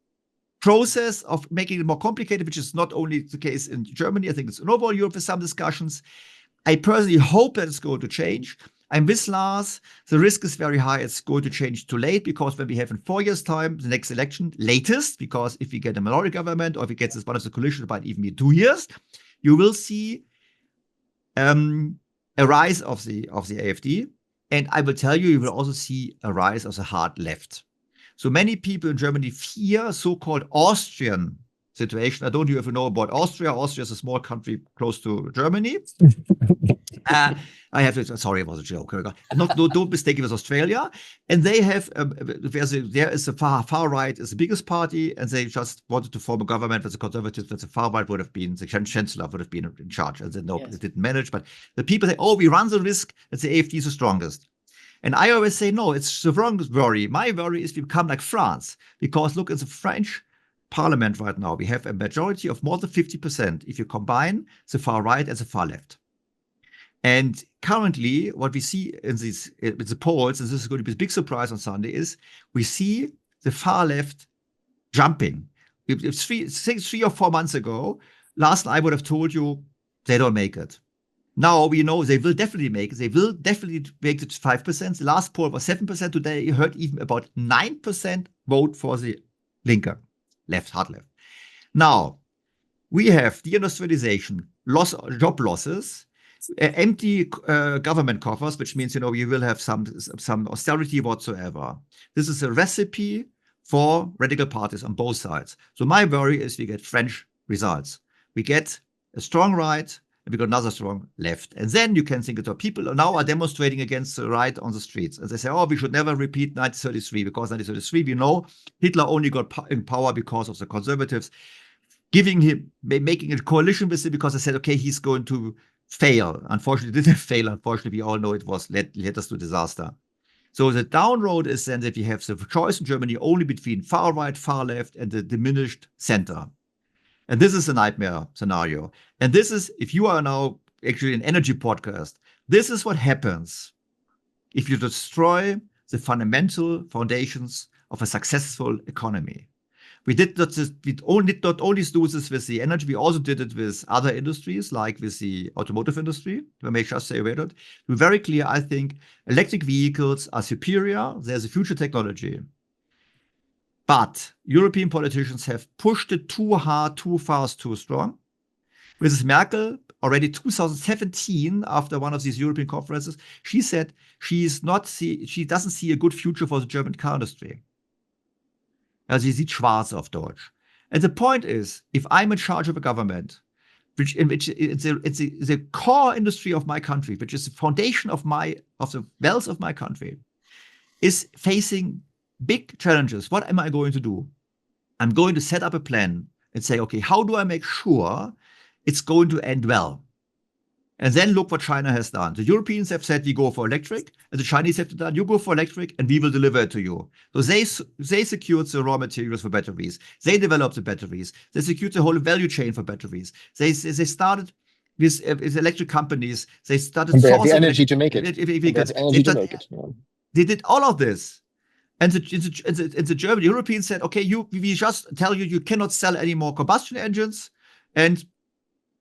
S2: process of making it more complicated, which is not only the case in Germany. I think it's in overall Europe with some discussions. I personally hope that it's going to change. I'm with Lars. The risk is very high. It's going to change too late, because when we have in 4 years' time the next election, latest, because if we get a minority government, or if we get this one of the coalition, it might even be 2 years, you will see a rise of the AfD. And I will tell you, you will also see a rise of the hard left. So many people in Germany fear so-called Austrian situation. I don't know if you know about Austria. Austria is a small country close to Germany. I have to, sorry, it was a joke. Don't mistake it with Australia. And they have, there is a far right is the biggest party, and they just wanted to form a government with the conservatives, but the far right would have been, the chancellor would have been in charge. And then, no, it didn't manage. But the people say, we run the risk that the AfD is the strongest. And I always say, no, it's the wrong worry. My worry is we become like France, because look at the French parliament right now. We have a majority of more than 50% if you combine the far right and the far left. And currently, what we see in the polls, and this is going to be a big surprise on Sunday, is we see the far left jumping. It's 3 or 4 months ago, last I would have told you they don't make it. Now we know they will definitely make it. They will definitely make it 5%. The last poll was 7%. Today you heard even about 9% vote for the Linke, hard left. Now we have deindustrialization, job losses, empty government coffers, which means we will have some austerity whatsoever. This is a recipe for radical parties on both sides. So my worry is we get French results. We get a strong right, and we got another strong left. And then you can think that people now are demonstrating against the right on the streets. And they say, we should never repeat 1933, because 1933, we know Hitler only got in power because of the conservatives making a coalition with him, because they said, okay, he's going to fail. Unfortunately, it didn't fail. Unfortunately, we all know it led us to disaster. So the down road is then that we have the choice in Germany only between far right, far left, and the diminished center. And this is a nightmare scenario. And this is, if you are now actually an energy podcast, this is what happens if you destroy the fundamental foundations of a successful economy. We not only do this with the energy, we also did it with other industries, like with the automotive industry. If I may just say about it, we're very clear, I think, electric vehicles are superior. There's a future technology. But European politicians have pushed it too hard, too fast, too strong. Mrs. Merkel, already 2017, after one of these European conferences, she said she doesn't see a good future for the German car industry. Sie sieht schwarz auf Deutsch. And the point is, if I'm in charge of a government, in which it's the core industry of my country, which is the foundation of the wealth of my country, is facing big challenges, what am I going to do? I'm going to set up a plan and say, okay, how do I make sure it's going to end well? And then look what China has done. The Europeans have said, we go for electric, and the Chinese have done, you go for electric, and we will deliver it to you. So they secured the raw materials for batteries. They developed the batteries. They secured the whole value chain for batteries. They started with electric companies. They started
S3: And they have the
S2: sourcing
S3: energy to make it.
S2: They did all of this. And the German Europeans said, okay, we just tell you cannot sell any more combustion engines, and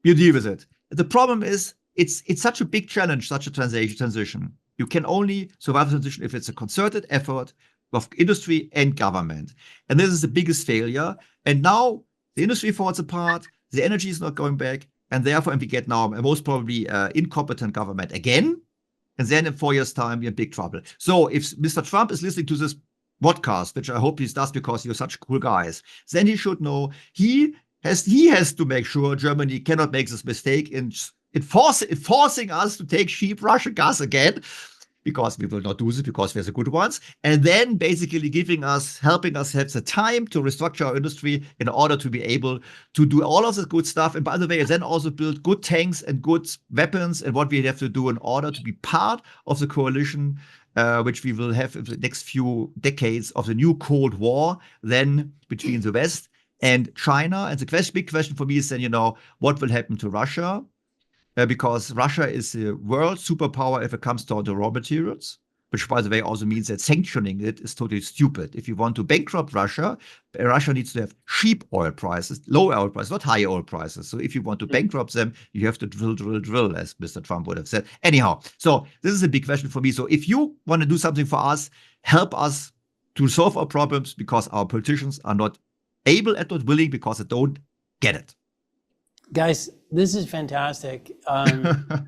S2: you deal with it. The problem is, it's such a big challenge, such a transition. You can only survive the transition if it's a concerted effort of industry and government. And this is the biggest failure. And now the industry falls apart, the energy is not going back, and therefore we get now most probably incompetent government again. And then in 4 years' time, we're in big trouble. So if Mr. Trump is listening to this podcast, which I hope he does because you're such cool guys, then he should know he has to make sure Germany cannot make this mistake in forcing us to take cheap Russian gas again, because we will not do this because we're the good ones, and then basically helping us have the time to restructure our industry in order to be able to do all of the good stuff. And by the way, then also build good tanks and good weapons and what we have to do in order to be part of the coalition, which we will have in the next few decades of the new Cold War, then between the West and China. And the big question for me is then, what will happen to Russia? Because Russia is the world superpower if it comes to the raw materials, which, by the way, also means that sanctioning it is totally stupid. If you want to bankrupt Russia, Russia needs to have cheap oil prices, low oil prices, not high oil prices. So if you want to bankrupt them, you have to drill, as Mr. Trump would have said. Anyhow, so this is a big question for me. So if you want to do something for us, help us to solve our problems, because our politicians are not able and not willing, because they don't get it.
S1: Guys, this is fantastic.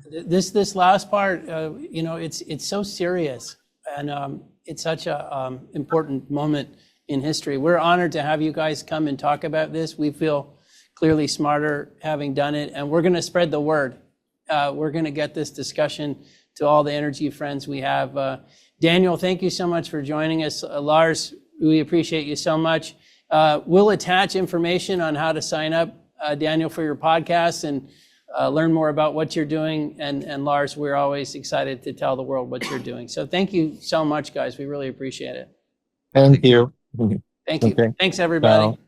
S1: This last part, it's so serious, and it's such a important moment in history. We're honored to have you guys come and talk about this. We feel clearly smarter having done it, and we're going to spread the word. We're going to get this discussion to all the energy friends we have. Daniel, thank you so much for joining us. Lars, we appreciate you so much. We'll attach information on how to sign up, Daniel, for your podcast and learn more about what you're doing. And Lars, we're always excited to tell the world what you're doing. So thank you so much, guys. We really appreciate it.
S3: Thank you.
S1: Thank you.
S3: Okay.
S1: Thanks, everybody.
S3: Ciao.